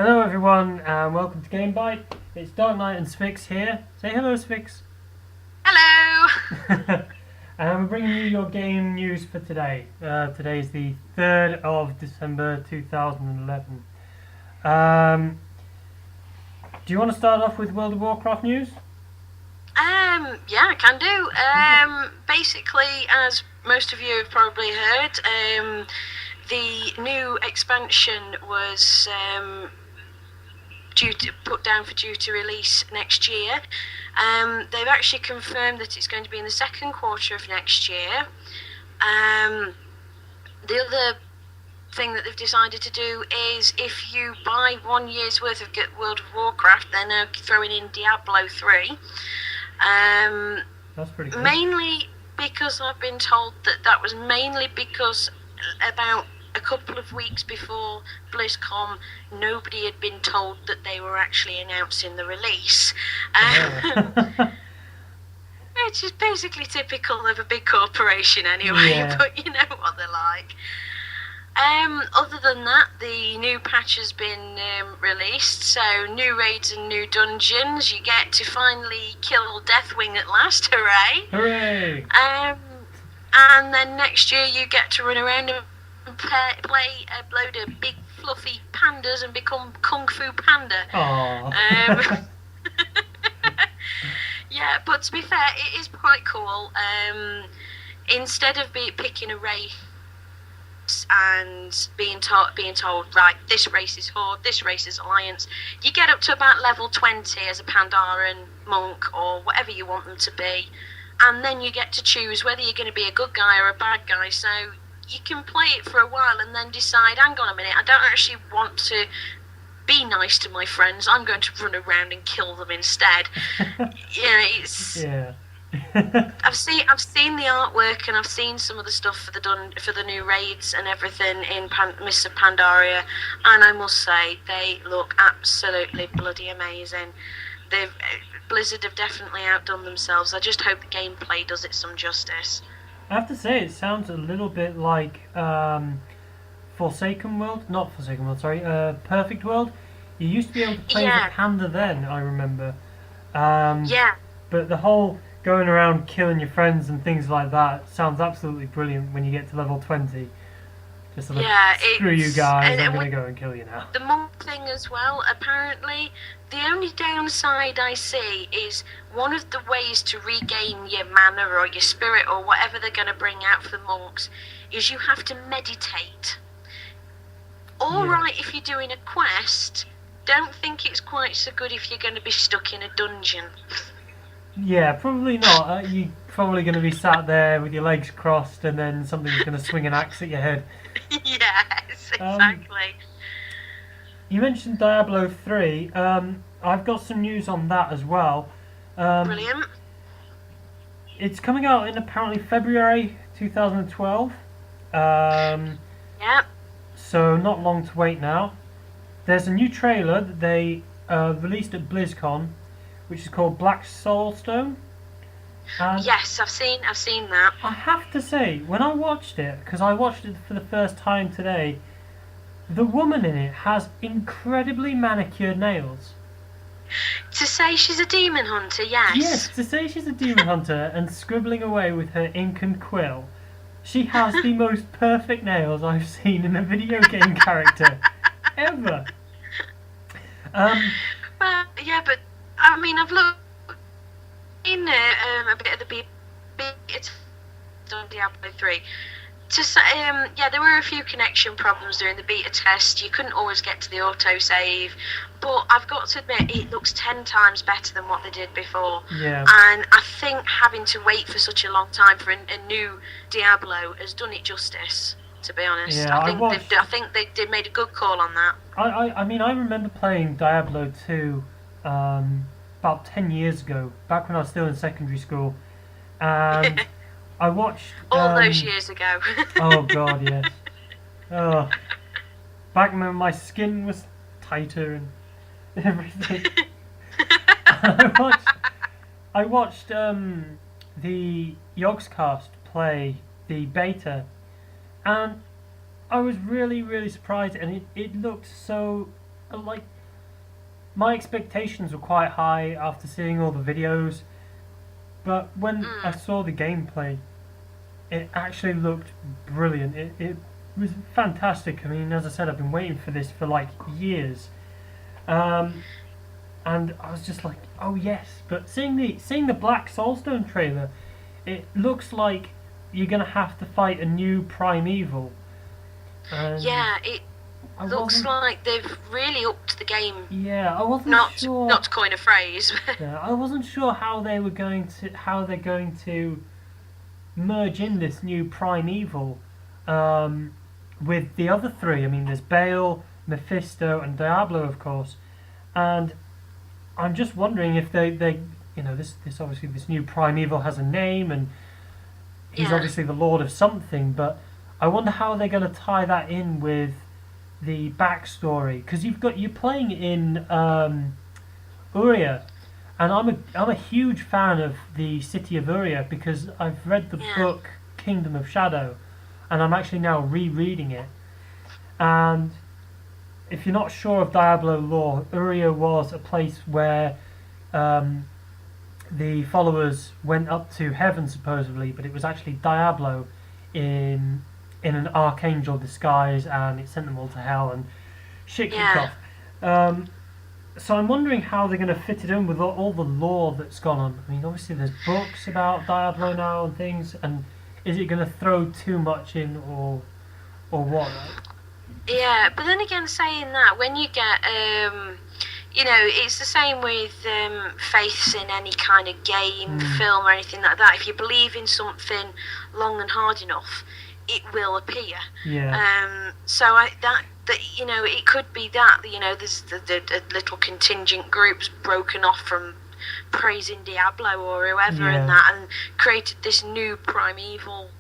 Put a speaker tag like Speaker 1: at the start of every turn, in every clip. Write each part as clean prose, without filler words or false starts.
Speaker 1: Hello everyone and welcome to Byte. It's DarkNyte and Sphix here. Say hello, Sphix.
Speaker 2: Hello!
Speaker 1: And we're bringing you your game news for today. Today is the 3rd of December 2011. Do you want to start off with World of Warcraft news?
Speaker 2: Yeah, I can do. Basically, as most of you have probably heard, the new expansion was due to release next year. They've actually confirmed that it's going to be in the second quarter of next year. The other thing that they've decided to do is if you buy 1 year's worth of World of Warcraft, they're now throwing in Diablo 3.
Speaker 1: That's pretty cool.
Speaker 2: Mainly because I've been told that was mainly because about a couple of weeks before BlizzCon, nobody had been told that they were actually announcing the release. Which is basically typical of a big corporation anyway,
Speaker 1: Yeah.
Speaker 2: But you know what they're like. Other than that, the new patch has been released, so new raids and new dungeons. You get to finally kill Deathwing at last, hooray!
Speaker 1: Hooray!
Speaker 2: And then next year you get to run around and play a load of big fluffy pandas and become Kung Fu Panda.
Speaker 1: Aww.
Speaker 2: Yeah, but to be fair, it is quite cool. Instead of picking a race and being told, right, this race is Horde, this race is Alliance, you get up to about level 20 as a Pandaren monk or whatever you want them to be, and then you get to choose whether you're going to be a good guy or a bad guy. So you can play it for a while and then decide, hang on a minute, I don't actually want to be nice to my friends, I'm going to run around and kill them instead.
Speaker 1: Yeah.
Speaker 2: I've seen the artwork and I've seen some of the stuff for the new raids and everything in Mists of Pandaria, and I must say they look absolutely bloody amazing. Blizzard have definitely outdone themselves. I just hope the gameplay does it some justice.
Speaker 1: I have to say, it sounds a little bit like Forsaken World. Not Forsaken World, sorry. Perfect World. You used to be able to play as a panda then, I remember.
Speaker 2: Yeah.
Speaker 1: But the whole going around killing your friends and things like that sounds absolutely brilliant when you get to level 20. Just sort of, screw you guys, I'm going to go and kill you now.
Speaker 2: The monk thing as well, apparently, the only downside I see is one of the ways to regain your mana or your spirit or whatever they're going to bring out for the monks is you have to meditate. Alright, if you're doing a quest, don't think it's quite so good if you're going to be stuck in a dungeon.
Speaker 1: Yeah, probably not. You're probably going to be sat there with your legs crossed and then something's going to swing an axe at your head.
Speaker 2: Yes, exactly.
Speaker 1: You mentioned Diablo 3. I've got some news on that as well.
Speaker 2: Brilliant.
Speaker 1: It's coming out in apparently February 2012.
Speaker 2: Yep.
Speaker 1: So not long to wait now. There's a new trailer that they released at BlizzCon, which is called Black Soulstone. And
Speaker 2: yes, I've seen that.
Speaker 1: I have to say, when I watched it, because I watched it for the first time today, the woman in it has incredibly manicured nails.
Speaker 2: To say she's a demon hunter, yes.
Speaker 1: Yes, to say she's a demon hunter and scribbling away with her ink and quill, she has the most perfect nails I've seen in a video game character ever.
Speaker 2: Well, yeah, but I mean, I've looked in a bit of the beta on Diablo 3. To say, yeah, there were a few connection problems during the beta test. You couldn't always get to the autosave, but I've got to admit, it looks 10 times better than what they did before.
Speaker 1: Yeah.
Speaker 2: And I think having to wait for such a long time for a new Diablo has done it justice. To be honest,
Speaker 1: yeah,
Speaker 2: I think they made a good call on that.
Speaker 1: I mean, I remember playing Diablo 2 about 10 years ago, back when I was still in secondary school, and I watched
Speaker 2: all those years ago.
Speaker 1: Oh god, yes. Oh, back when my skin was tighter and everything. I watched the Yogscast play the beta, and I was really surprised, and it looked so like, my expectations were quite high after seeing all the videos, but when I saw the gameplay, it actually looked brilliant. It was fantastic. I mean, as I said, I've been waiting for this for like years, and I was just like, oh yes. But seeing the Black Soulstone trailer, it looks like you're gonna have to fight a new primeval.
Speaker 2: Yeah, it looks like they've really upped the game.
Speaker 1: Yeah, I wasn't sure.
Speaker 2: Not to coin a phrase.
Speaker 1: Yeah, I wasn't sure how they're going to merge in this new primeval with the other three. I mean, there's Bale, Mephisto, and Diablo, of course, and I'm just wondering if they this obviously this new primeval has a name and he's obviously the Lord of something, but I wonder how they're going to tie that in with the backstory, because you're playing in Uria, and I'm a huge fan of the city of Uria because I've read the book Kingdom of Shadow, and I'm actually now rereading it. And if you're not sure of Diablo lore, Uria was a place where the followers went up to heaven supposedly, but it was actually Diablo in an archangel disguise, and it sent them all to hell and shit kicked off. So I'm wondering how they're going to fit it in with all the lore that's gone on. I mean, obviously there's books about Diablo now and things, and is it going to throw too much in or what?
Speaker 2: Yeah, but then again, saying that, when you get it's the same with faiths in any kind of game, film, or anything like that. If you believe in something long and hard enough, it will appear.
Speaker 1: Yeah.
Speaker 2: So it could be that there's the little contingent groups broken off from praising Diablo or whoever and that, and created this new primeval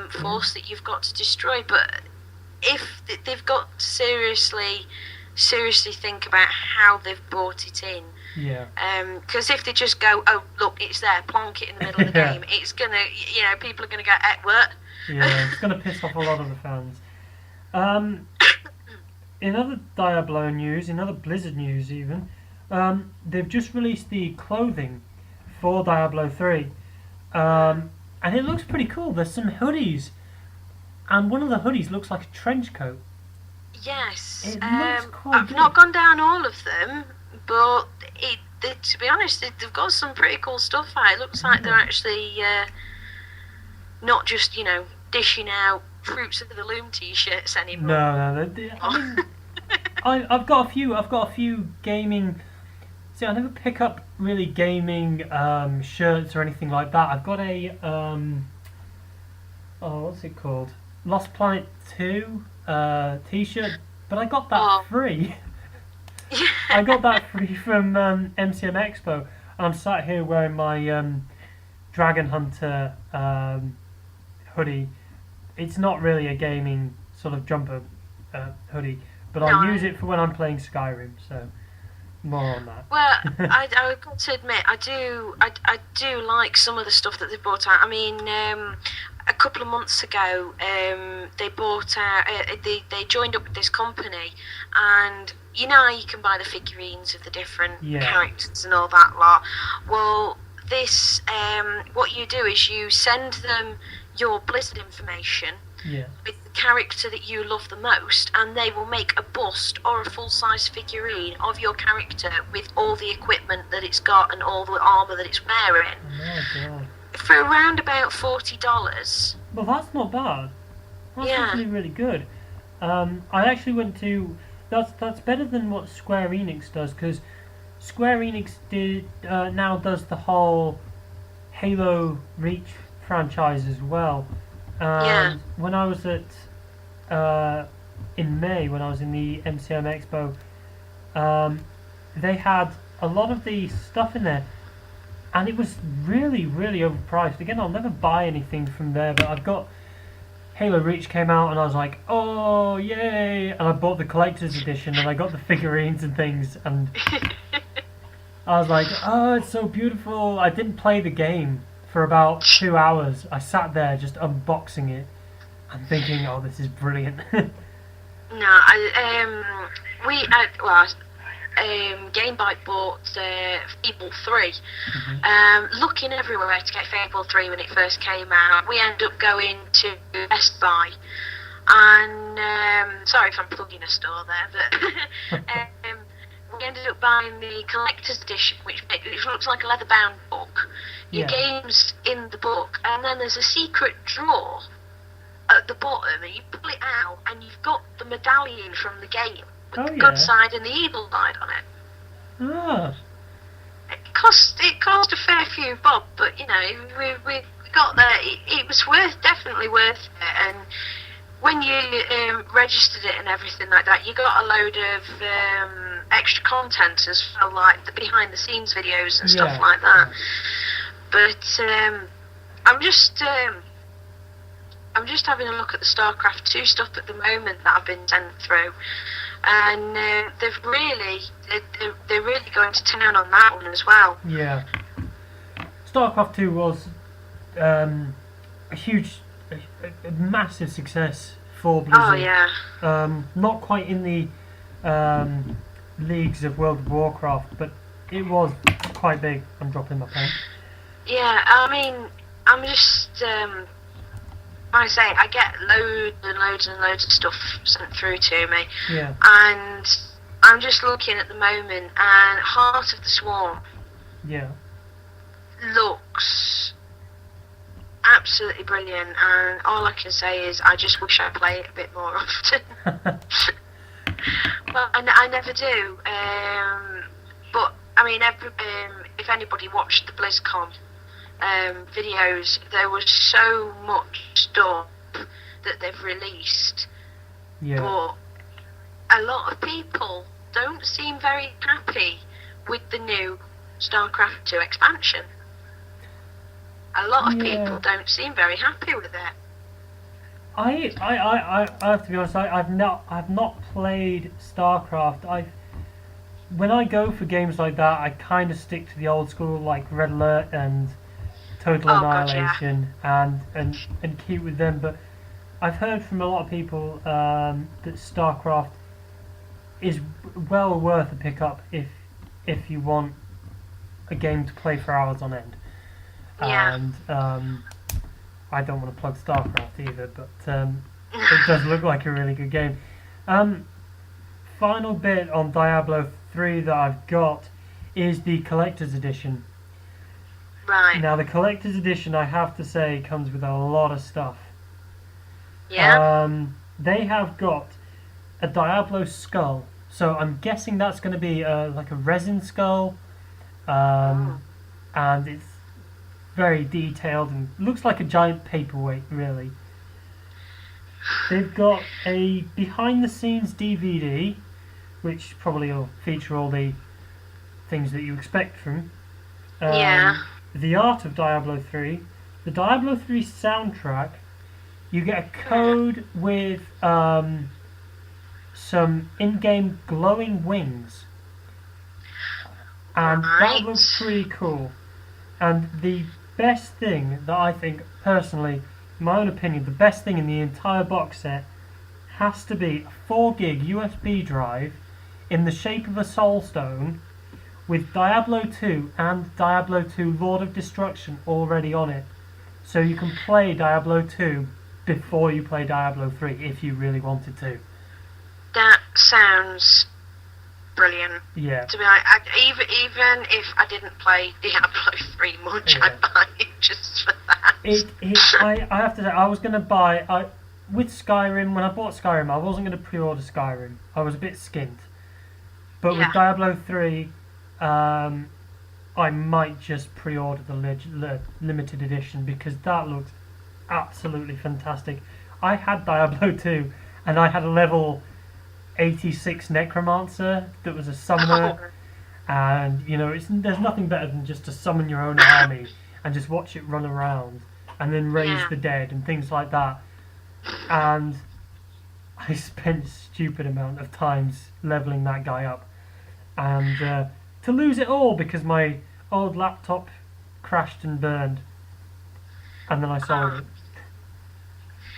Speaker 2: force that you've got to destroy. But if they've got to seriously think about how they've brought it in.
Speaker 1: Yeah.
Speaker 2: Because if they just go, oh look, it's there, plonk it in the middle of the game, it's gonna, people are gonna go, what?
Speaker 1: Yeah, it's gonna piss off a lot of the fans. In other Diablo news, in other Blizzard news even, they've just released the clothing for Diablo 3. And it looks pretty cool. There's some hoodies, and one of the hoodies looks like a trench coat.
Speaker 2: Yes.
Speaker 1: It looks quite
Speaker 2: I've
Speaker 1: good.
Speaker 2: not gone down all of them, but to be honest, they've got some pretty cool stuff out. It looks like they're actually not just, dishing out Fruits of the Loom t-shirts anymore.
Speaker 1: No. I mean, I've got a few gaming. See, I never pick up really gaming shirts or anything like that. I've got a what's it called? Lost Planet 2 t-shirt, but I got that free. I got that free from MCM Expo, and I'm sat here wearing my Dragon Hunter hoodie. It's not really a gaming sort of jumper hoodie, but I use it for when I'm playing Skyrim, so more on that.
Speaker 2: Well, I've got to admit, I do like some of the stuff that they brought out. I mean, a couple of months ago, they bought out, they joined up with this company, and you can buy the figurines of the different characters and all that lot. Well, this, what you do is you send them your Blizzard information with the character that you love the most, and they will make a bust or a full-size figurine of your character with all the equipment that it's got and all the armour that it's wearing.
Speaker 1: Oh my god.
Speaker 2: For around about $40.
Speaker 1: Well, that's not bad. That's actually really good. I actually went to... That's better than what Square Enix does, because Square Enix now does the whole Halo Reach franchise as well. And when I was at in May, when I was in the MCM Expo, they had a lot of the stuff in there, and it was really, really overpriced. Again, I'll never buy anything from there, but I've got Halo Reach came out, and I was like, oh yay! And I bought the collector's edition, and I got the figurines and things, and I was like, oh, it's so beautiful. I didn't play the game for about 2 hours. I sat there just unboxing it and thinking, oh, this is brilliant.
Speaker 2: No, Game Byte bought Fable 3. Looking everywhere to get Fable 3 when it first came out. We ended up going to Best Buy, and sorry if I'm plugging a store there, but we ended up buying the collector's edition, which looks like a leather-bound book. Your game's in the book, and then there's a secret drawer at the bottom, and you pull it out, and you've got the medallion from the game with the good side and the evil side on it.
Speaker 1: Ah.
Speaker 2: It cost a fair few bob, but you know we got there. It was definitely worth it, and when you registered it and everything like that, you got a load of extra content as well, like the behind the scenes videos and stuff like that. But I'm just having a look at the StarCraft 2 stuff at the moment that I've been sent through, and they're really going to town on that one as well.
Speaker 1: Yeah, StarCraft 2 was a huge, a massive success for Blizzard.
Speaker 2: Oh yeah.
Speaker 1: Not quite in the leagues of World of Warcraft, but it was quite big. I'm dropping my pen.
Speaker 2: Yeah, I mean, I'm just, like I say, I get loads and loads and loads of stuff sent through to me.
Speaker 1: Yeah.
Speaker 2: And I'm just looking at the moment, and Heart of the Swarm looks absolutely brilliant, and all I can say is I just wish I play it a bit more often. Well, I never do. But, I mean, if anybody watched the BlizzCon videos, there was so much stuff that they've released, but a lot of people don't seem very happy with the new StarCraft 2 expansion. A lot of people don't seem very happy with it.
Speaker 1: I have to be honest. I've not played StarCraft. When I go for games like that, I kind of stick to the old school, like Red Alert and Total Annihilation, and keep with them. But I've heard from a lot of people that StarCraft is well worth a pickup if you want a game to play for hours on end. And I don't want to plug StarCraft either, but it does look like a really good game. Final bit on Diablo 3 that I've got is the Collector's Edition.
Speaker 2: Right.
Speaker 1: Now, the Collector's Edition, I have to say, comes with a lot of stuff.
Speaker 2: Yeah.
Speaker 1: They have got a Diablo skull, so I'm guessing that's going to be like a resin skull, and it's very detailed and looks like a giant paperweight, really. They've got a behind-the-scenes DVD, which probably will feature all the things that you expect from. The art of Diablo 3, the Diablo 3 soundtrack. You get a code with some in-game glowing wings, and that looks pretty cool. And the best thing that I think, personally, in my own opinion, the best thing in the entire box set has to be a 4 gig USB drive in the shape of a Soul Stone with Diablo 2 and Diablo 2 Lord of Destruction already on it. So you can play Diablo 2 before you play Diablo 3 if you really wanted to.
Speaker 2: That sounds brilliant.
Speaker 1: Yeah.
Speaker 2: To be like, even if I didn't play Diablo 3 much, I'd buy it just for that.
Speaker 1: I have to say, I was going to buy... with Skyrim, when I bought Skyrim, I wasn't going to pre-order Skyrim. I was a bit skint. But with Diablo 3, I might just pre-order the limited edition, because that looks absolutely fantastic. I had Diablo 2, and I had a level 86 Necromancer that was a summoner, and you know, there's nothing better than just to summon your own army and just watch it run around and then raise the dead and things like that. And I spent a stupid amount of times leveling that guy up, and to lose it all because my old laptop crashed and burned, and then I sold it.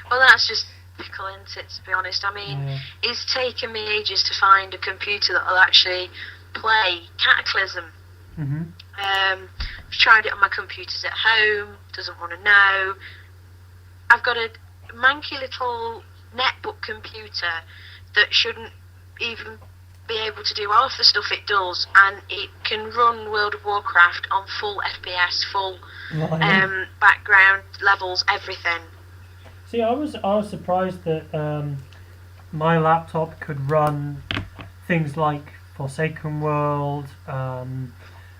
Speaker 2: Well, that's just pickle, isn't it, to be honest? I mean,
Speaker 1: Yeah.
Speaker 2: it's taken me ages to find a computer that'll actually play Cataclysm.
Speaker 1: Mhm.
Speaker 2: I've tried it on my computers at home, doesn't want to know. I've got a manky little netbook computer that shouldn't even be able to do half the stuff it does, and it can run World of Warcraft on full FPS, full
Speaker 1: Blimey.
Speaker 2: background levels, everything.
Speaker 1: See, I was surprised that my laptop could run things like Forsaken World.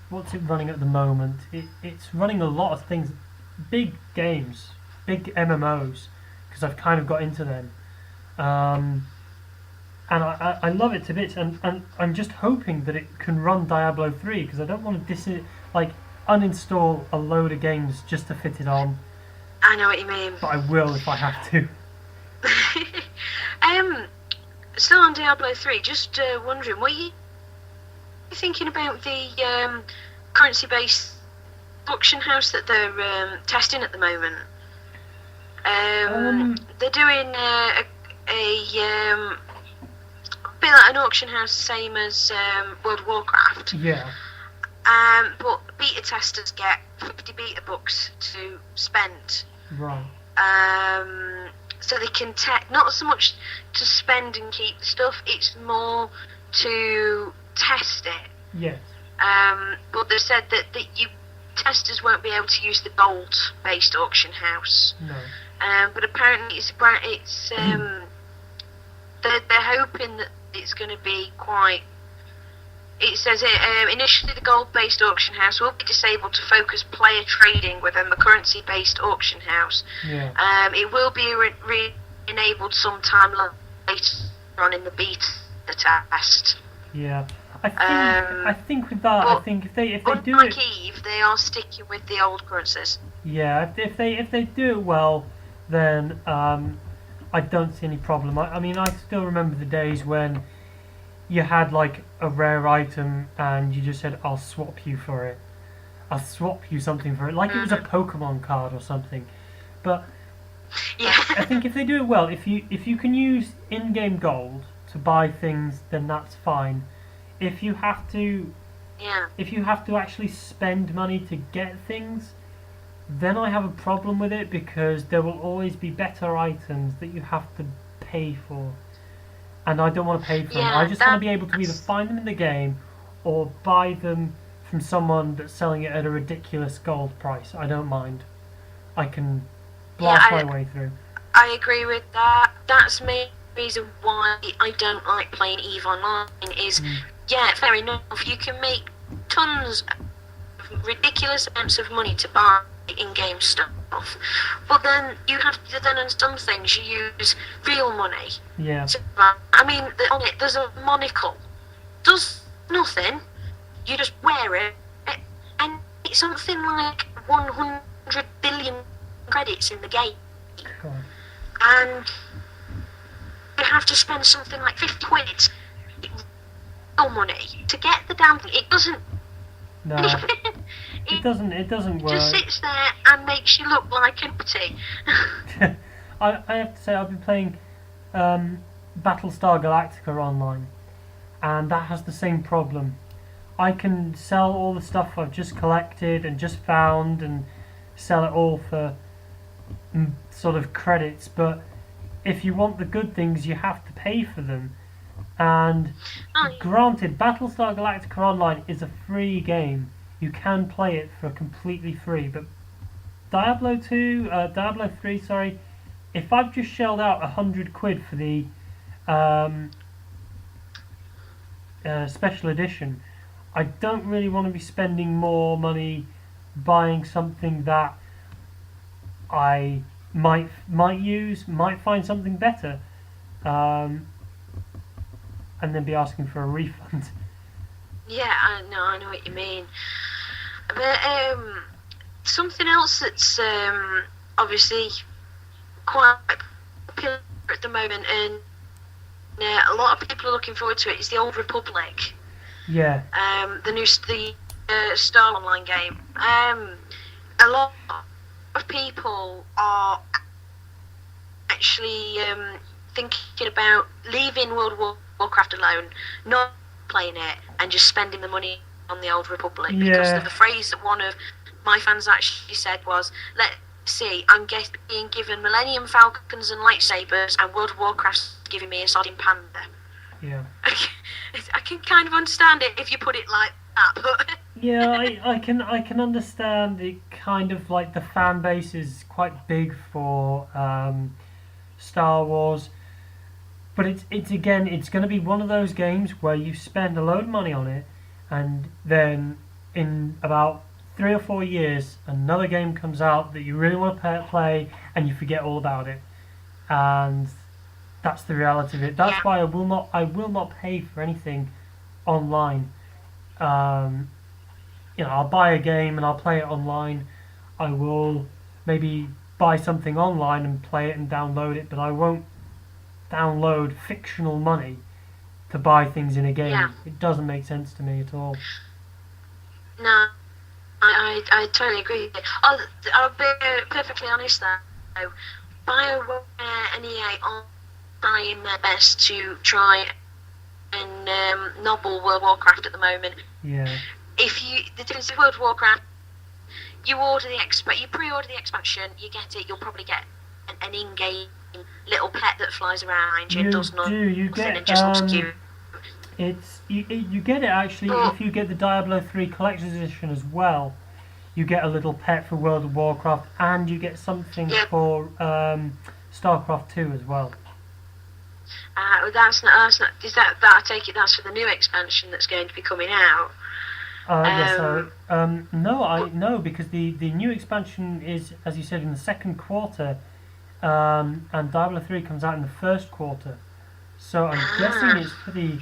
Speaker 1: What's it running at the moment? It's running a lot of things, big games, big MMOs, because I've kind of got into them. And I love it to bits, and I'm just hoping that it can run Diablo 3, because I don't want to uninstall a load of games just to fit it on,
Speaker 2: I know what you mean.
Speaker 1: but I will if I have to.
Speaker 2: Still on Diablo 3, just wondering, were you thinking about the currency-based auction house that they're testing at the moment? They're doing a bit like an auction house, same as World of Warcraft.
Speaker 1: Yeah.
Speaker 2: But beta testers get 50 beta bucks to spend.
Speaker 1: Right.
Speaker 2: So they can not so much to spend and keep the stuff, it's more to test it.
Speaker 1: Yes.
Speaker 2: But they've said that you testers won't be able to use the gold-based auction house.
Speaker 1: No.
Speaker 2: But apparently they're hoping that it's going to be quite. It says initially the gold-based auction house will be disabled to focus player trading within the currency-based auction house.
Speaker 1: Yeah.
Speaker 2: It will be re-enabled sometime later on in the beta test.
Speaker 1: Yeah. I think with that, I think if they do
Speaker 2: unlike
Speaker 1: it,
Speaker 2: Eve, they are sticking with the old currencies.
Speaker 1: yeah, if they do it well, then I don't see any problem. I mean, I still remember the days when you had like a rare item and you just said, "I'll swap you for it. I'll swap you something for it," like it was a Pokemon card or something. But
Speaker 2: Yeah.
Speaker 1: I think if they do it well, if you can use in-game gold to buy things, then that's fine. If you have to
Speaker 2: Yeah.
Speaker 1: actually spend money to get things, then I have a problem with it, because there will always be better items that you have to pay for, and I don't want to pay for them.
Speaker 2: Yeah,
Speaker 1: I just want to be able to either find them in the game or buy them from someone that's selling it at a ridiculous gold price. I don't mind. I can blast my way through.
Speaker 2: I agree with that. That's the reason why I don't like playing EVE Online. Is yeah, fair enough. You can make tons of ridiculous amounts of money to buy in-game stuff, but then you have to then on some things you use real money.
Speaker 1: Yeah.
Speaker 2: I mean, on it there's a monocle. Does nothing. You just wear it, and it's something like 100 billion credits in the game.
Speaker 1: God.
Speaker 2: And you have to spend something like 50 quid real money to get the damn thing. It doesn't.
Speaker 1: No. It doesn't work.
Speaker 2: Just sits there and makes you look like empty.
Speaker 1: I have to say, I've been playing Battlestar Galactica online, and that has the same problem. I can sell all the stuff I've just collected and just found and sell it all for sort of credits, but if you want the good things, you have to pay for them. And granted, Battlestar Galactica Online is a free game. You can play it for completely free, but Diablo 3, sorry, if I've just shelled out 100 quid for the special edition, I don't really want to be spending more money buying something that I might find something better, and then be asking for a refund.
Speaker 2: Yeah, I know what you mean. But something else that's obviously quite popular at the moment, and a lot of people are looking forward to it, is the Old Republic.
Speaker 1: Yeah.
Speaker 2: The Star Online game. A lot of people are actually thinking about leaving World of Warcraft alone, not playing it, and just spending the money on the Old Republic. Because
Speaker 1: Yeah.
Speaker 2: the phrase that one of my fans actually said was, let's see, I'm being given Millennium Falcons and lightsabers, and World of Warcraft's giving me a sodding panda.
Speaker 1: Yeah.
Speaker 2: I can kind of understand it if you put it like that, but...
Speaker 1: Yeah, I can understand it. Kind of like the fan base is quite big for Star Wars, but it's again, it's going to be one of those games where you spend a load of money on it, and then in about 3 or 4 years another game comes out that you really want to play, and you forget all about it, and that's the reality of it. That's why I will not pay for anything online. I'll buy a game and I'll play it online. I will maybe buy something online and play it and download it, but I won't download fictional money to buy things in a game.
Speaker 2: Yeah.
Speaker 1: It doesn't make sense to me at all.
Speaker 2: No, I totally agree. I'll be perfectly honest though. BioWare and EA are trying their best to try and nobble World of Warcraft at the moment.
Speaker 1: Yeah.
Speaker 2: The difference with World of Warcraft, you pre-order the expansion, you get it. You'll probably get an in-game little pet that flies around you and does nothing.
Speaker 1: You get
Speaker 2: and just looks cute.
Speaker 1: You get it actually if you get the Diablo 3 Collector's Edition as well. You get a little pet for World of Warcraft, and you get something for StarCraft 2 as well.
Speaker 2: That's not. Is that? I take it that's for the new expansion that's going to be coming out.
Speaker 1: No, because the new expansion is, as you said, in the second quarter, and Diablo 3 comes out in the first quarter. So I'm guessing it's for the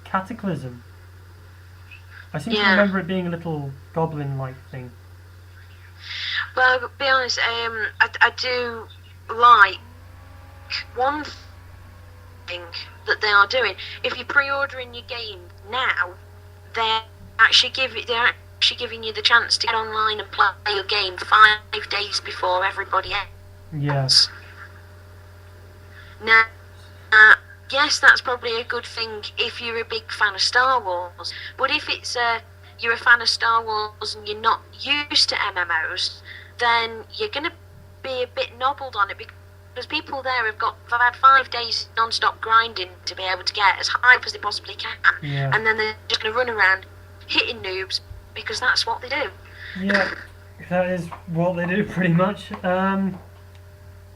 Speaker 1: Cataclysm. I seem to remember it being a little goblin-like thing.
Speaker 2: Well, to be honest, I do like one thing that they are doing. If you're pre-ordering your game now, they're actually giving you the chance to get online and play your game 5 days before everybody else.
Speaker 1: Yes.
Speaker 2: Now, yes, that's probably a good thing if you're a big fan of Star Wars. But if it's you're a fan of Star Wars and you're not used to MMOs, then you're going to be a bit nobbled on it because people there have had 5 days non-stop grinding to be able to get as hype as they possibly can, and then they're just going to run around hitting noobs because that's what they do.
Speaker 1: Yeah, that is what they do pretty much.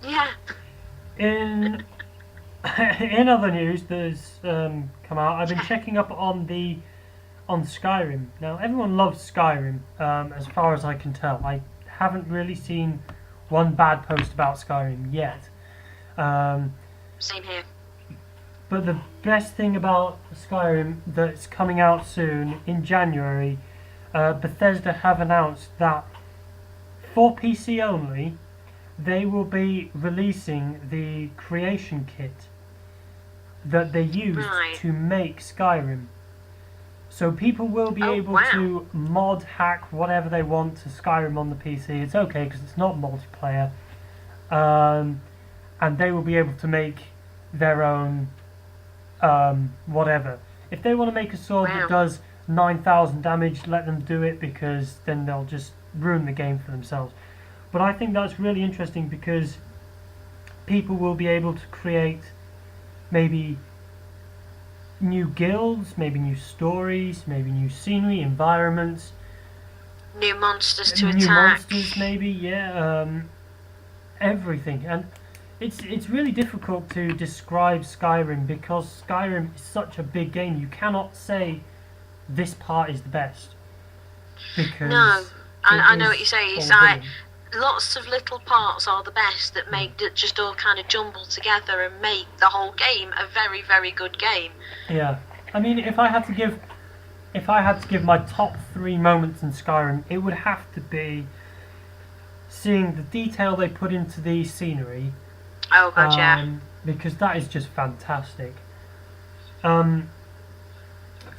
Speaker 2: Yeah.
Speaker 1: In other news that's come out, I've been checking up on Skyrim. Now, everyone loves Skyrim, as far as I can tell. I haven't really seen one bad post about Skyrim yet.
Speaker 2: Same here.
Speaker 1: But the best thing about Skyrim that's coming out soon in January, Bethesda have announced that for PC only, they will be releasing the creation kit that they used to make Skyrim. So people will be able to mod, hack, whatever they want to Skyrim on the PC. It's okay because it's not multiplayer. And they will be able to make their own whatever. If they want to make a sword that does 9,000 damage, let them do it, because then they'll just ruin the game for themselves. But I think that's really interesting because people will be able to create maybe new guilds, maybe new stories, maybe new scenery, environments,
Speaker 2: new monsters to
Speaker 1: new
Speaker 2: attack.
Speaker 1: monsters, maybe, everything. And it's really difficult to describe Skyrim because Skyrim is such a big game. You cannot say this part is the best because
Speaker 2: I know what you're saying. It's like lots of little parts are the best that make that just all kind of jumble together and make the whole game a very, very good game.
Speaker 1: Yeah, I mean, if I had to give my top 3 moments in Skyrim, it would have to be seeing the detail they put into the scenery.
Speaker 2: Oh god, yeah.
Speaker 1: Because that is just fantastic.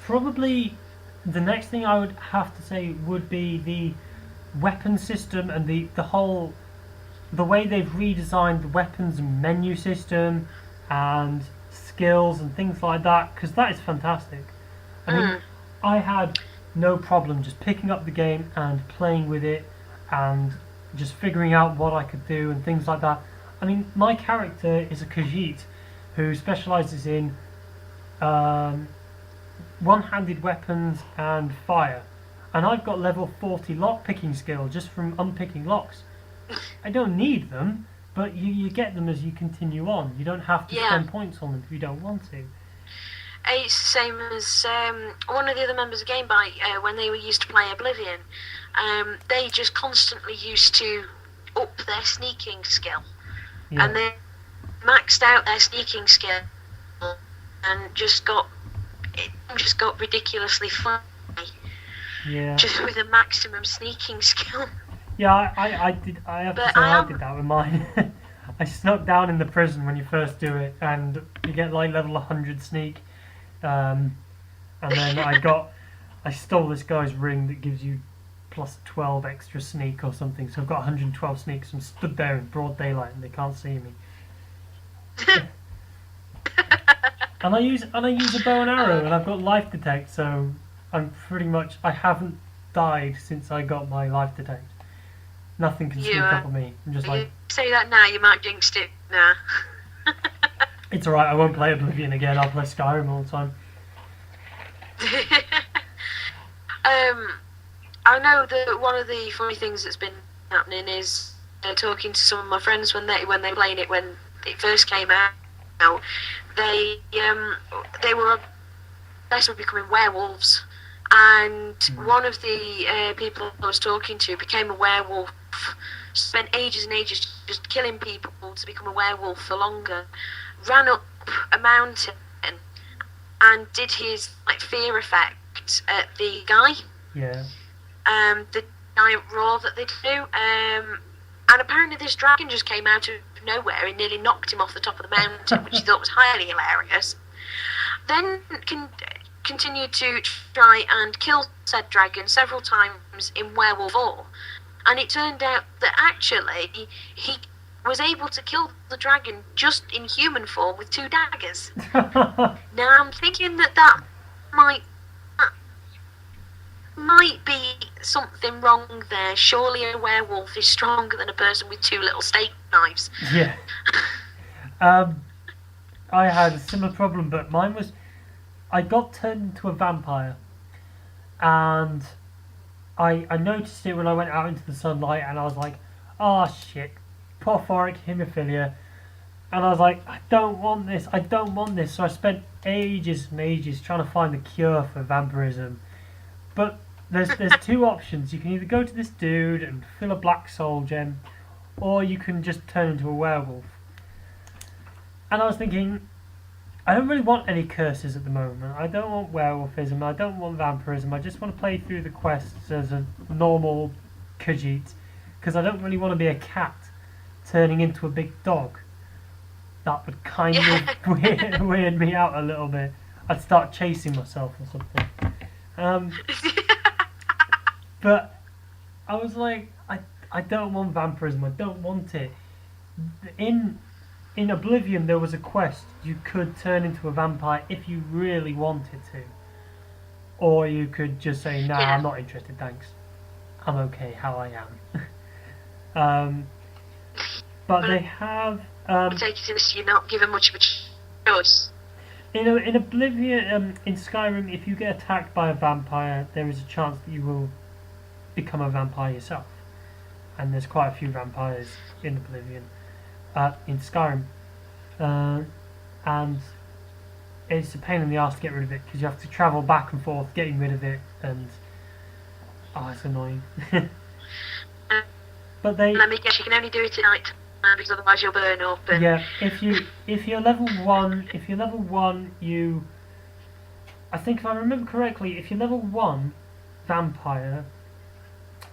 Speaker 1: Probably the next thing I would have to say would be the weapon system and the whole the way they've redesigned the weapons and menu system and skills and things like that, because that is fantastic. I mean, I had no problem just picking up the game and playing with it and just figuring out what I could do and things like that. I mean, my character is a Khajiit who specialises in one-handed weapons and fire, and I've got level 40 lock-picking skill just from unpicking locks. I don't need them, but you get them as you continue on. You don't have to spend points on them if you don't want to.
Speaker 2: It's the same as one of the other members of Game Byte, when they were used to play Oblivion. They just constantly used to up their sneaking skill.
Speaker 1: Yeah.
Speaker 2: And they maxed out their sneaking skill and just got ridiculously funny.
Speaker 1: Yeah.
Speaker 2: Just with a maximum sneaking skill.
Speaker 1: Yeah, I did. I have to say I did that with mine. I snuck down in the prison when you first do it, and you get like level 100 sneak. And then I stole this guy's ring that gives you plus 12 extra sneak or something. So I've got 112 sneaks. I'm stood there in broad daylight, and they can't see me. And I use a bow and arrow, and I've got life detect, so I haven't died since I got my life detect. Nothing can sneak up on me. I'm just like,
Speaker 2: you say that now, you might jinx it now.
Speaker 1: it's alright, I won't play Oblivion again, I'll play Skyrim all the time.
Speaker 2: I know that one of the funny things that's been happening is talking to some of my friends when they were playing it when it first came out. They were obsessed with becoming werewolves, and one of the people I was talking to became a werewolf. Spent ages and ages just killing people to become a werewolf for longer. Ran up a mountain and did his fear effect at the guy.
Speaker 1: Yeah.
Speaker 2: The giant roar that they do. And apparently this dragon just came out of nowhere and nearly knocked him off the top of the mountain, which he thought was highly hilarious. Then continued to try and kill said dragon several times in Werewolf 4. And it turned out that actually he was able to kill the dragon just in human form with 2 daggers. Now I'm thinking that might be something wrong there. Surely a werewolf is stronger than a person with 2 little steak knives.
Speaker 1: Yeah. I had a similar problem, but mine was I got turned into a vampire, and I noticed it when I went out into the sunlight, and I was like, oh shit, porphoric hemophilia. And I was like, I don't want this. So I spent ages and ages trying to find the cure for vampirism. But there's 2 options. You can either go to this dude and fill a black soul gem, or you can just turn into a werewolf. And I was thinking, I don't really want any curses at the moment. I don't want werewolfism, I don't want vampirism. I just want to play through the quests as a normal Khajiit, because I don't really want to be a cat turning into a big dog. That would kind of weird me out a little bit. I'd start chasing myself or something. But I was like, I don't want vampirism, I don't want it. In Oblivion there was a quest you could turn into a vampire if you really wanted to. Or you could just say, nah, I'm not interested, thanks. I'm okay how I am. But they have...
Speaker 2: I take it as you're not given much of a choice.
Speaker 1: In Oblivion, in Skyrim, if you get attacked by a vampire, there is a chance that you will become a vampire yourself. And there's quite a few vampires in Oblivion, in Skyrim. And it's a pain in the arse to get rid of it, because you have to travel back and forth getting rid of it, and it's annoying. But
Speaker 2: let me guess, you can only do it at night, because otherwise you'll burn up. And
Speaker 1: yeah, if you're level 1, you, I think if I remember correctly, if you're level 1 vampire,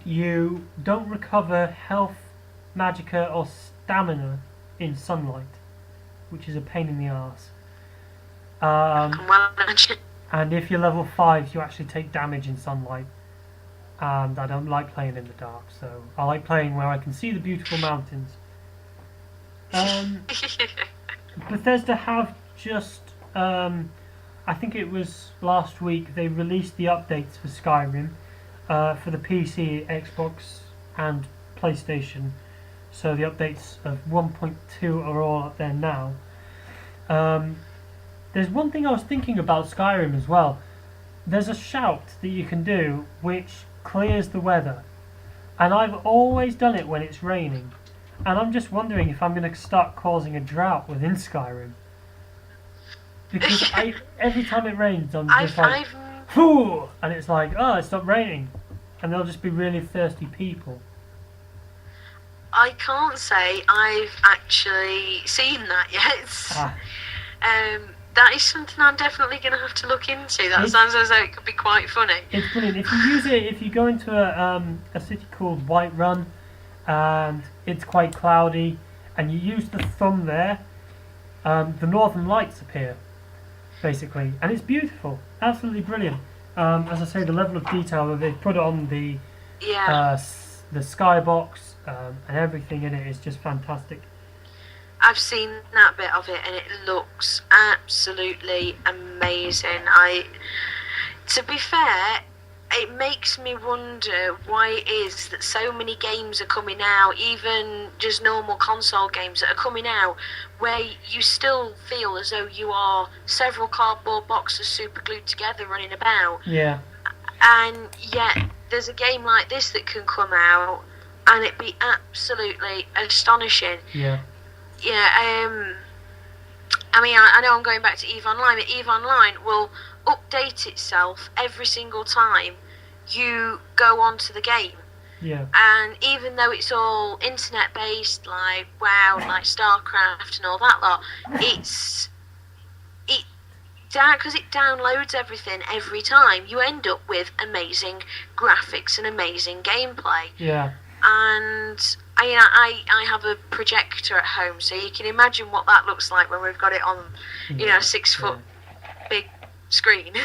Speaker 1: you don't recover health, magicka or stamina in sunlight, which is a pain in the arse. And if you're level 5, you actually take damage in sunlight, and I don't like playing in the dark, so I like playing where I can see the beautiful mountains. Bethesda have just, I think it was last week, they released the updates for Skyrim for the PC, Xbox, and PlayStation. So the updates of 1.2 are all up there now. There's one thing I was thinking about Skyrim as well. There's a shout that you can do which clears the weather. And I've always done it when it's raining. And I'm just wondering if I'm going to start causing a drought within Skyrim. Because every time it rains, I'm just like, whoo! And it's like, oh, it stopped raining. And there'll just be really thirsty people.
Speaker 2: I can't say I've actually seen that yet. That is something I'm definitely going to have to look into. That sounds as though it could be quite funny.
Speaker 1: It's brilliant. If you use it, if you go into a city called Whiterun, and it's quite cloudy, and you use the thumb there, the northern lights appear, basically, and it's beautiful, absolutely brilliant. As I say, the level of detail they put on the skybox and everything in it is just fantastic.
Speaker 2: I've seen that bit of it, and it looks absolutely amazing. To be fair, it makes me wonder why it is that so many games are coming out, even just normal console games that are coming out, where you still feel as though you are several cardboard boxes super glued together running about.
Speaker 1: Yeah.
Speaker 2: And yet, there's a game like this that can come out, and it be absolutely astonishing.
Speaker 1: Yeah.
Speaker 2: Yeah, I mean, I know I'm going back to EVE Online, but EVE Online will update itself every single time you go onto the game.
Speaker 1: Yeah.
Speaker 2: And even though it's all internet based, like WoW, like StarCraft and all that lot, because it downloads everything every time, you end up with amazing graphics and amazing gameplay.
Speaker 1: Yeah.
Speaker 2: And I have a projector at home, so you can imagine what that looks like when we've got it on, 6 foot big screen.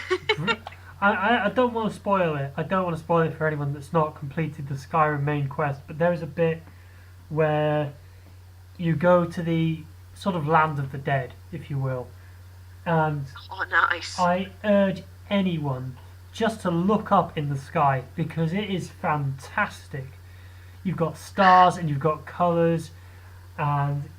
Speaker 1: I don't want to spoil it. I don't want to spoil it for anyone that's not completed the Skyrim main quest, but there is a bit where you go to the sort of land of the dead, if you will. And
Speaker 2: nice.
Speaker 1: I urge anyone just to look up in the sky, because it is fantastic. You've got stars and you've got colours, and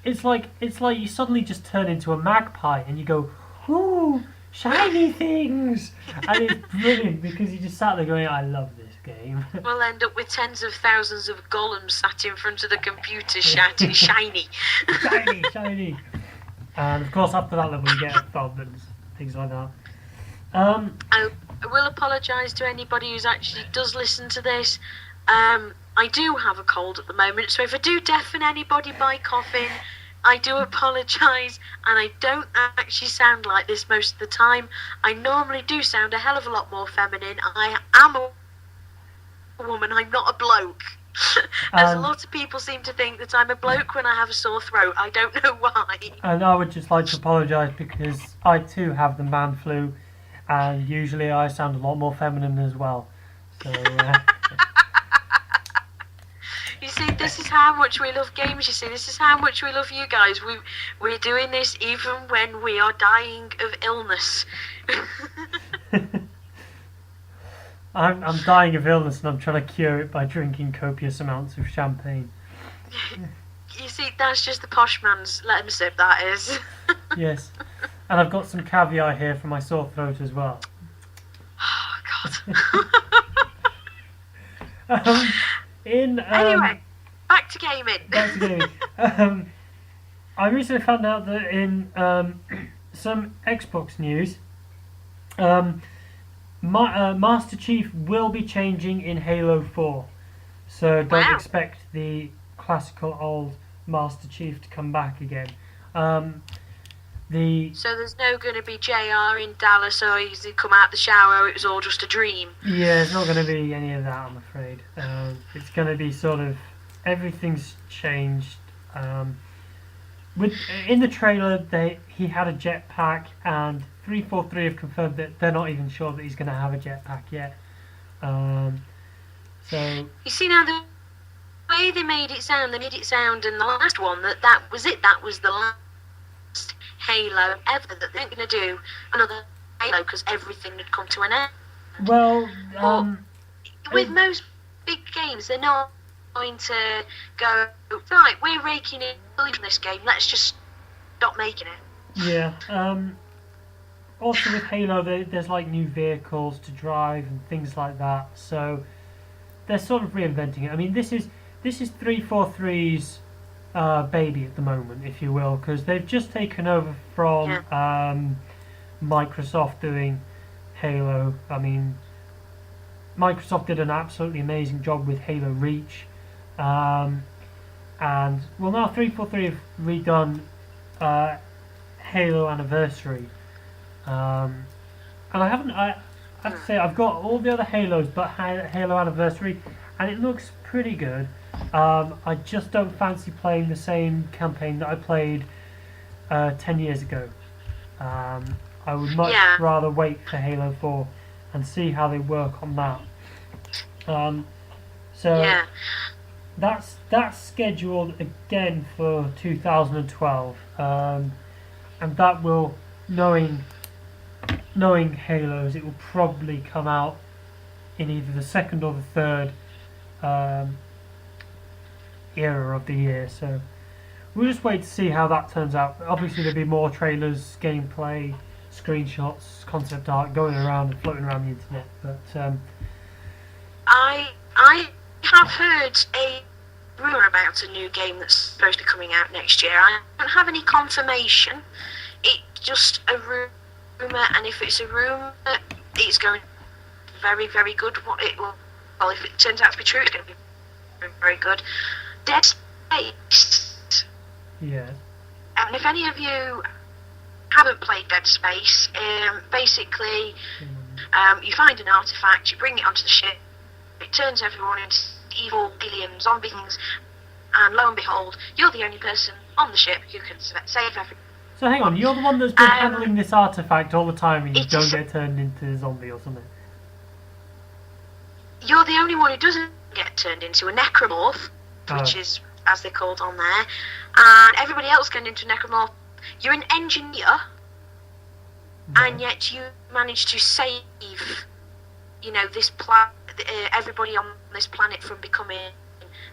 Speaker 1: it's like you suddenly just turn into a magpie and you go, ooh, shiny things, and it's brilliant because you just sat there going, I love this game.
Speaker 2: We'll end up with tens of thousands of golems sat in front of the computer shouting shiny.
Speaker 1: shiny. And of course after that level you get a thumb and things like that.
Speaker 2: I will apologise to anybody who actually does listen to this. I do have a cold at the moment, so if I do deafen anybody by coughing, I do apologise, and I don't actually sound like this most of the time. I normally do sound a hell of a lot more feminine. I am a woman, I'm not a bloke. As a lot of people seem to think that I'm a bloke when I have a sore throat. I don't know why.
Speaker 1: And I would just like to apologise because I too have the man flu, and usually I sound a lot more feminine as well. So...
Speaker 2: You see, this is how much we love games, you see. This is how much we love you guys. We're doing this even when we are dying of illness.
Speaker 1: I'm dying of illness and I'm trying to cure it by drinking copious amounts of champagne.
Speaker 2: You see, that's just the posh man's let him sip, that is. Yes.
Speaker 1: And I've got some caviar here for my sore throat as well.
Speaker 2: Oh, God. Anyway, back to gaming.
Speaker 1: I recently found out that in some Xbox news, Master Chief will be changing in Halo 4. So don't expect the classical old Master Chief to come back again.
Speaker 2: So there's no going to be JR in Dallas, or he's come out the shower, it was all just a dream.
Speaker 1: Yeah, it's not going to be any of that, I'm afraid. It's going to be sort of, everything's changed. In the trailer, he had a jetpack, and 343 have confirmed that they're not even sure that he's going to have a jetpack yet. So
Speaker 2: you see, now the way way they made it sound, and the last one, that was it. That was the last Halo ever, that they weren't going to do another Halo because everything had come to an end.
Speaker 1: Well,
Speaker 2: with most big games, they're not going to go, right, we're raking in from this game, let's just stop making it.
Speaker 1: Yeah. Also with Halo, there's like new vehicles to drive and things like that. So they're sort of reinventing it. I mean, this is 343's baby at the moment, if you will, because they've just taken over from Microsoft doing Halo. I mean, Microsoft did an absolutely amazing job with Halo Reach, and well, now 343 have redone Halo Anniversary, and I have to say I've got all the other Halos but Halo Anniversary, and it looks pretty good. I just don't fancy playing the same campaign that I played 10 years ago. I would much rather wait for Halo 4 and see how they work on that. So that's scheduled again for 2012, and that will, knowing Halos, it will probably come out in either the second or the third era of the year. So we'll just wait to see how that turns out. Obviously there'll be more trailers, gameplay, screenshots, concept art going around and floating around the internet, but
Speaker 2: I have heard a rumour about a new game that's supposed to be coming out next year. I don't have any confirmation. It's just a rumour, and if it's a rumour, it's going to be very, very good. Well, if it turns out to be true, it's going to be very, very good. Dead Space.
Speaker 1: Yeah.
Speaker 2: And if any of you haven't played Dead Space, basically, you find an artifact, you bring it onto the ship, it turns everyone into evil alien zombie things, and lo and behold, you're the only person on the ship who can save everyone.
Speaker 1: So hang on, you're the one that's been handling this artifact all the time and you don't get turned into a zombie or something?
Speaker 2: You're the only one who doesn't get turned into a necromorph, which is, as they're called on there, and everybody else getting into a necromorph. You're an engineer, and yet you manage to save, this everybody on this planet from becoming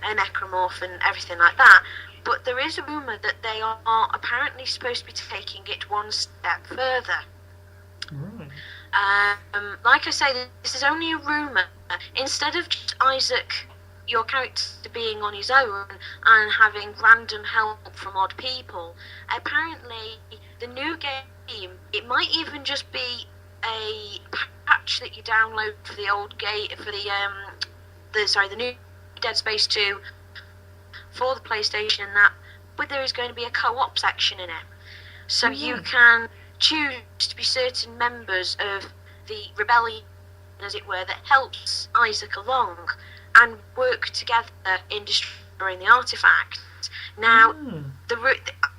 Speaker 2: a necromorph and everything like that. But there is a rumour that they are apparently supposed to be taking it one step further.
Speaker 1: Right.
Speaker 2: Like I say, this is only a rumour. Instead of just Isaac, your character, being on his own and having random help from odd people, apparently the new game, it might even just be a patch that you download for the old game, for the new Dead Space 2 for the PlayStation, and that, but there is going to be a co-op section in it, so you can choose to be certain members of the rebellion, as it were, that helps Isaac along and work together in destroying the artifact. Now,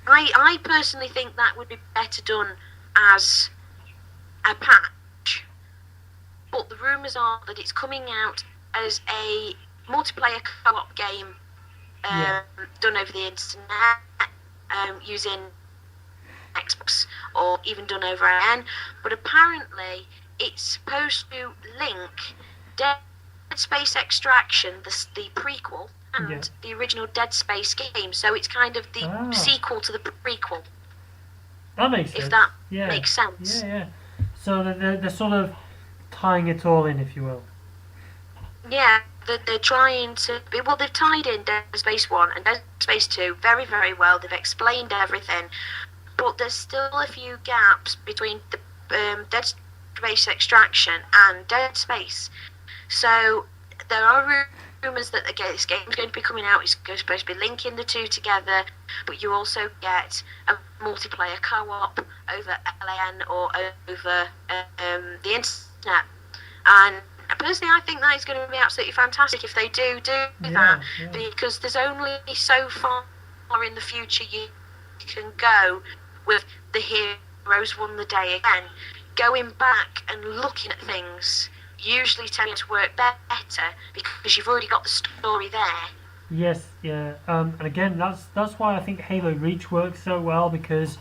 Speaker 2: I personally think that would be better done as a patch, but the rumours are that it's coming out as a multiplayer co-op game done over the internet, using Xbox, or even done over IN, but apparently it's supposed to link Dead Space Extraction, the prequel, and the original Dead Space game, so it's kind of the sequel to the prequel.
Speaker 1: That makes sense.
Speaker 2: If that makes sense.
Speaker 1: Yeah. So they're sort of tying it all in, if you will.
Speaker 2: Yeah, they're trying to... Well, they've tied in Dead Space 1 and Dead Space 2 very, very well. They've explained everything. But there's still a few gaps between the Dead Space Extraction and Dead Space. So there are rumours that this game's going to be coming out. It's supposed to be linking the two together, but you also get a multiplayer co-op over LAN or over the internet. And personally, I think that is going to be absolutely fantastic if they do that, because there's only so far in the future you can go with the heroes won the day again. Going back and looking at things usually tend to work better because you've already got the story there.
Speaker 1: Yes, yeah. And again, that's why I think Halo Reach works so well, because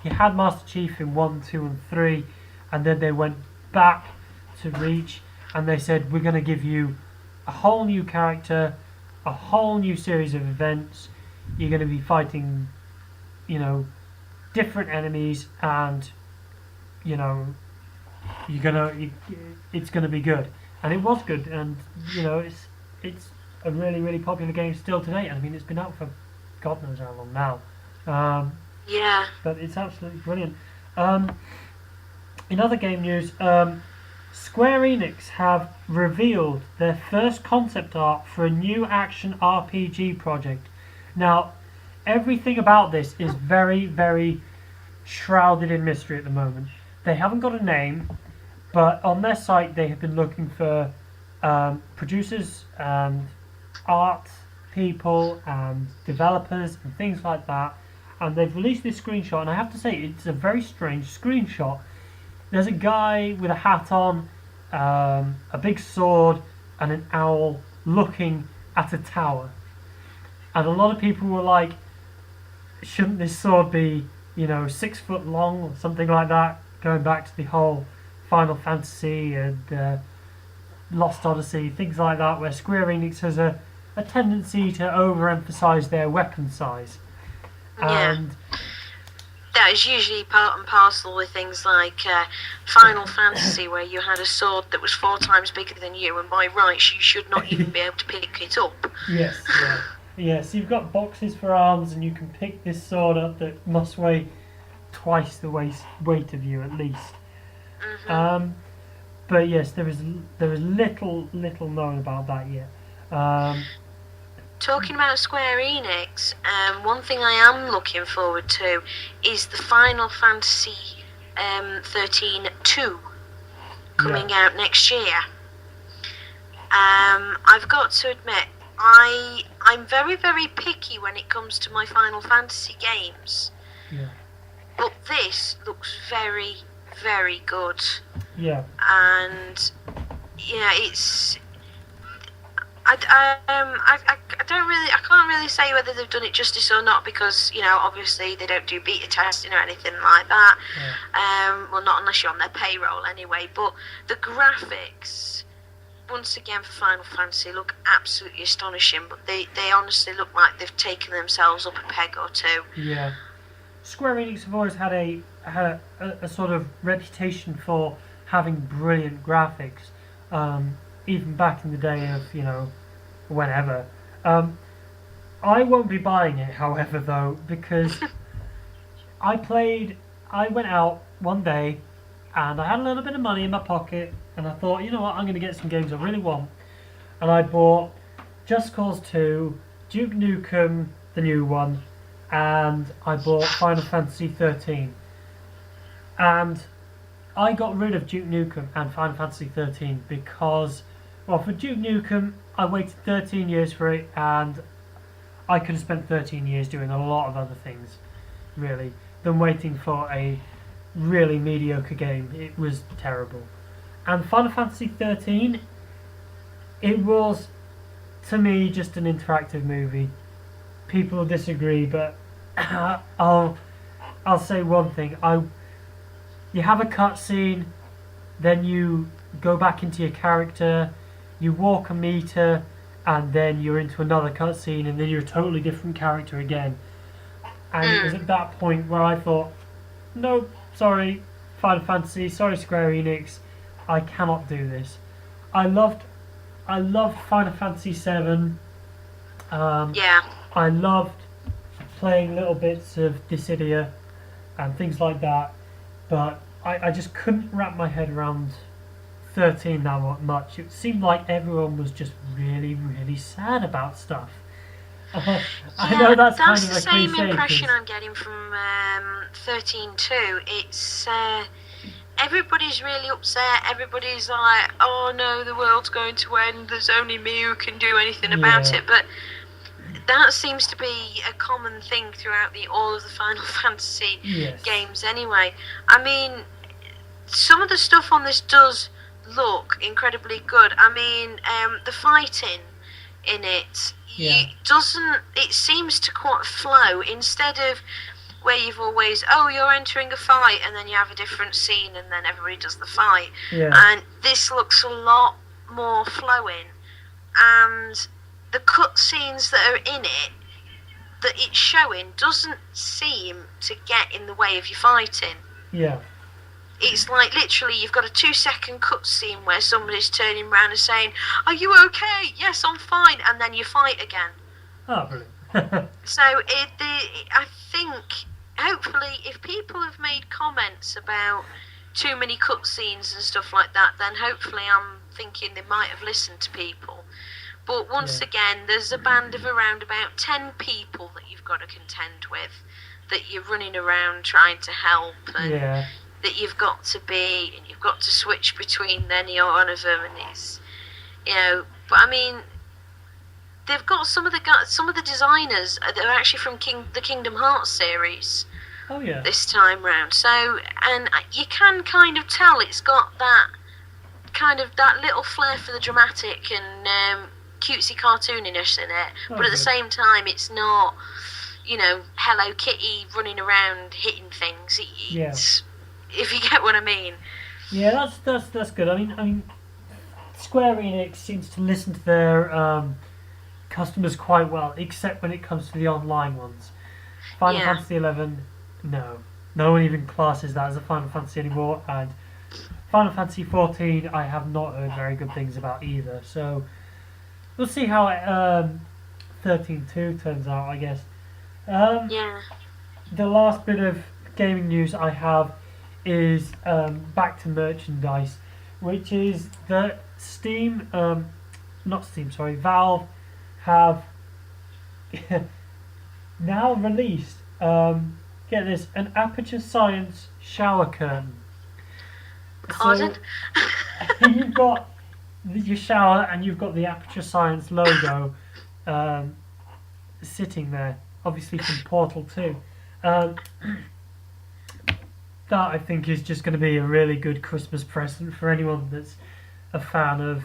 Speaker 1: you had Master Chief in 1, 2, and 3, and then they went back to Reach, and they said we're going to give you a whole new character, a whole new series of events. You're going to be fighting, you know, different enemies, and you know, it's gonna be good, and it was good, and it's a really really popular game still today. I mean, it's been out for God knows how long now, um,
Speaker 2: Yeah.
Speaker 1: but it's absolutely brilliant. Um, in other game news, Square Enix have revealed their first concept art for a new action RPG project. Now, everything about this is very very shrouded in mystery at the moment. They haven't got a name, but on their site they have been looking for producers and art people and developers and things like that. And they've released this screenshot, and I have to say it's a very strange screenshot. There's a guy with a hat on, a big sword, and an owl looking at a tower. And a lot of people were like, shouldn't this sword be 6 foot long or something like that, going back to the whole Final Fantasy and Lost Odyssey, things like that, where Square Enix has a tendency to overemphasize their weapon size.
Speaker 2: Yeah.
Speaker 1: And
Speaker 2: That is usually part and parcel with things like Final Fantasy, where you had a sword that was 4 times bigger than you, and by rights you should not even be able to pick it up.
Speaker 1: yes, yeah. Yes, you've got boxes for arms, and you can pick this sword up that must weigh twice the weight of you at least.
Speaker 2: Mhm.
Speaker 1: But yes, there is little known about that yet.
Speaker 2: Talking about Square Enix, one thing I am looking forward to is the Final Fantasy 13 2 coming out next year. I've got to admit, I'm very very picky when it comes to my Final Fantasy games,
Speaker 1: Yeah,
Speaker 2: but this looks very very good,
Speaker 1: yeah,
Speaker 2: and yeah, it's. I don't really, I can't really say whether they've done it justice or not, because obviously they don't do beta testing or anything like that.
Speaker 1: yeah.
Speaker 2: Well, not unless you're on their payroll anyway. But the graphics, once again for Final Fantasy, look absolutely astonishing. But they honestly look like they've taken themselves up a peg or two.
Speaker 1: Yeah. Square Enix have always had a sort of reputation for having brilliant graphics, even back in the day of whenever. I won't be buying it, however, though, because I went out one day and I had a little bit of money in my pocket, and I thought, you know what, I'm going to get some games I really want. And I bought Just Cause 2, Duke Nukem, the new one, and I bought Final Fantasy 13. And I got rid of Duke Nukem and Final Fantasy 13 because, well, for Duke Nukem, I waited 13 years for it, and I could have spent 13 years doing a lot of other things, really, than waiting for a really mediocre game. It was terrible. And Final Fantasy 13, it was, to me, just an interactive movie. People will disagree, but I'll say one thing. You have a cutscene, then you go back into your character, you walk a meter, and then you're into another cutscene, and then you're a totally different character again. And it was at that point where I thought, no, sorry, Final Fantasy, sorry Square Enix, I cannot do this. I loved Final Fantasy 7.
Speaker 2: Yeah.
Speaker 1: I loved playing little bits of Dissidia and things like that, but I just couldn't wrap my head around 13 that much. It seemed like everyone was just really, really sad about stuff. I know that's kind of a
Speaker 2: the same
Speaker 1: cliche.
Speaker 2: impression I'm getting from 13 too. It's everybody's really upset. Everybody's like, "Oh no, the world's going to end. There's only me who can do anything about it." But that seems to be a common thing throughout all of the Final Fantasy games. Anyway, I mean, some of the stuff on this does look incredibly good. I mean, the fighting in it.
Speaker 1: Yeah.
Speaker 2: It seems to quite flow instead of where you've always, oh, you're entering a fight and then you have a different scene and then everybody does the fight.
Speaker 1: Yeah.
Speaker 2: And this looks a lot more flowing, and the cutscenes that are in it that it's showing doesn't seem to get in the way of your fighting.
Speaker 1: Yeah.
Speaker 2: It's like literally you've got a 2-second cutscene where somebody's turning around and saying, "Are you okay? Yes, I'm fine," and then you fight again.
Speaker 1: Oh, brilliant.
Speaker 2: So I think hopefully if people have made comments about too many cutscenes and stuff like that, then hopefully I'm thinking they might have listened to people. But once again, there's a band of around about 10 people that you've got to contend with, that you're running around trying to help, and that you've got to be, and you've got to switch between any one of them, and it's, but I mean, they've got some of the designers that are actually from the Kingdom Hearts series.
Speaker 1: Oh yeah.
Speaker 2: This time round, so, and you can kind of tell it's got that little flair for the dramatic and cutesy cartooniness in it, but at the same time it's not, Hello Kitty running around hitting things. It's, if you get what I mean.
Speaker 1: Yeah, that's good. I mean, Square Enix seems to listen to their customers quite well, except when it comes to the online ones. Final Fantasy XI, no one even classes that as a Final Fantasy anymore, and Final Fantasy XIV I have not heard very good things about either. So we'll see how 13.2 turns out, I guess. The last bit of gaming news I have is back to merchandise, which is that Valve have now released, get this, an Aperture Science shower curtain.
Speaker 2: Pardon?
Speaker 1: So you've got your shower and you've got the Aperture Science logo sitting there, obviously from Portal 2. That I think is just going to be a really good Christmas present for anyone that's a fan of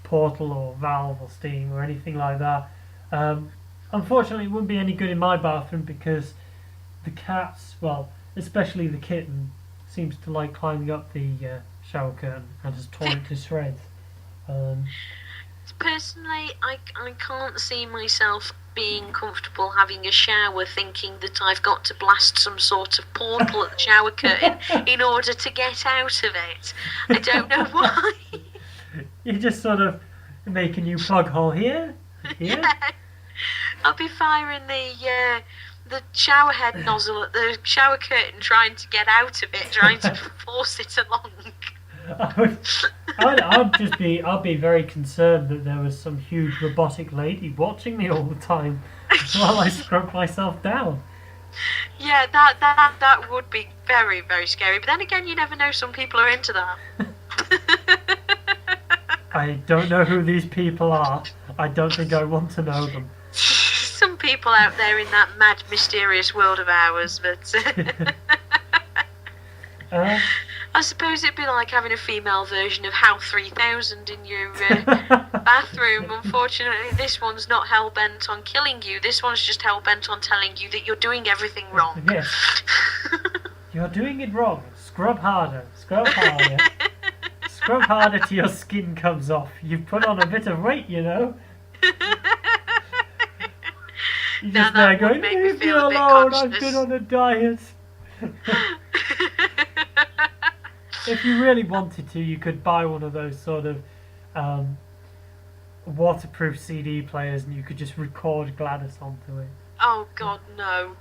Speaker 1: Portal or Valve or Steam or anything like that. Unfortunately, it wouldn't be any good in my bathroom because the cats, well, especially the kitten, seems to like climbing up the shower curtain and has torn it to shreds.
Speaker 2: Personally, I can't see myself being comfortable having a shower thinking that I've got to blast some sort of portal at the shower curtain in order to get out of it. I don't know why.
Speaker 1: You just sort of make a new plug hole here.
Speaker 2: Yeah. I'll be firing the shower head nozzle at the shower curtain, trying to get out of it, trying to force it along.
Speaker 1: I'd be very concerned that there was some huge robotic lady watching me all the time while I scrub myself down.
Speaker 2: Yeah, that would be very, very scary. But then again, you never know, some people are into that.
Speaker 1: I don't know who these people are. I don't think I want to know them.
Speaker 2: Some people out there in that mad, mysterious world of ours, but I suppose it'd be like having a female version of HAL 3000 in your bathroom. Unfortunately, this one's not hell-bent on killing you. This one's just hell-bent on telling you that you're doing everything wrong.
Speaker 1: Yes. You're doing it wrong. Scrub harder. Scrub harder. Scrub harder till your skin comes off. You've put on a bit of weight, you know. You're just there going, leave me alone, I've been on a diet. If you really wanted to, you could buy one of those sort of waterproof CD players and you could just record Gladys onto it.
Speaker 2: Oh God, no.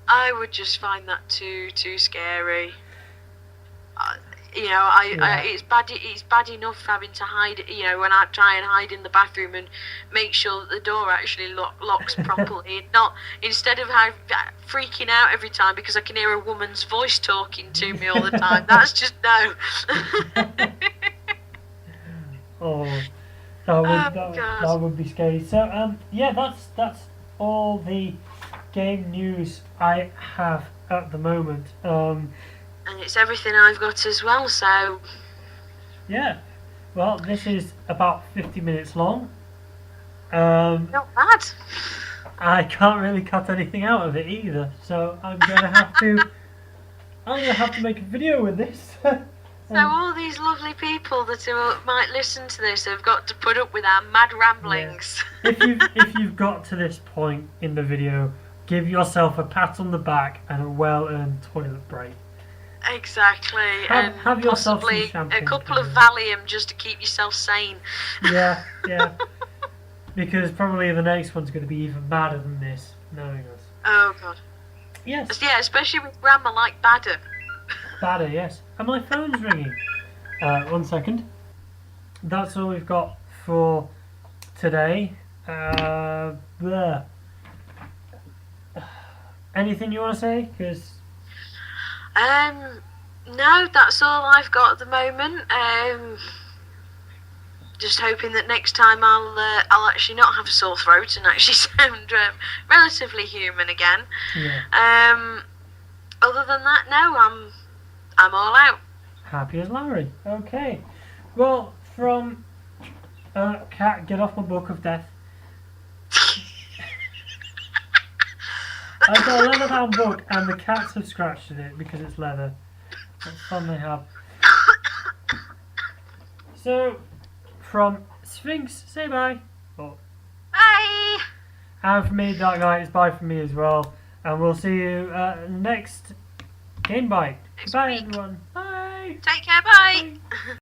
Speaker 2: I would just find that too scary. It's bad enough having to hide. When I try and hide in the bathroom and make sure that the door actually locks properly, not instead of freaking out every time because I can hear a woman's voice talking to me all the time. That's just no.
Speaker 1: That would be scary. So that's all the game news I have at the moment.
Speaker 2: And it's everything I've got as well, so...
Speaker 1: Yeah. Well, this is about 50 minutes long. Um,
Speaker 2: Not bad.
Speaker 1: I can't really cut anything out of it either, so I'm gonna have to make a video with this.
Speaker 2: So all these lovely people that might listen to this have got to put up with our mad ramblings.
Speaker 1: Yeah. If you've got to this point in the video, give yourself a pat on the back and a well-earned toilet break.
Speaker 2: Exactly, and
Speaker 1: have yourself
Speaker 2: possibly
Speaker 1: some champagne
Speaker 2: a couple of
Speaker 1: coming.
Speaker 2: Valium just to keep yourself sane.
Speaker 1: Yeah. Because probably the next one's going to be even madder than this, knowing us.
Speaker 2: Oh god.
Speaker 1: Yes.
Speaker 2: Yeah, especially with grandma like Badder.
Speaker 1: Badder, yes. And my phone's ringing. 1 second. That's all we've got for today. There. Anything you want to say? Because
Speaker 2: No, that's all I've got at the moment. Just hoping that next time I'll actually not have a sore throat and actually sound relatively human again.
Speaker 1: yeah.
Speaker 2: Other than that, no, I'm all out.
Speaker 1: Happy as Larry. Okay. Well, from Cat, get off my book of death. I've got a leather-bound book, and the cats have scratched at it because it's leather. That's fun they have. So, from Sphix, say bye. Oh.
Speaker 2: Bye.
Speaker 1: And from me, DarkNyte, it's bye from me as well. And we'll see you next Game Byte.
Speaker 2: Next
Speaker 1: Bye,
Speaker 2: week.
Speaker 1: everyone. Bye.
Speaker 2: Take care. Bye.
Speaker 1: Bye.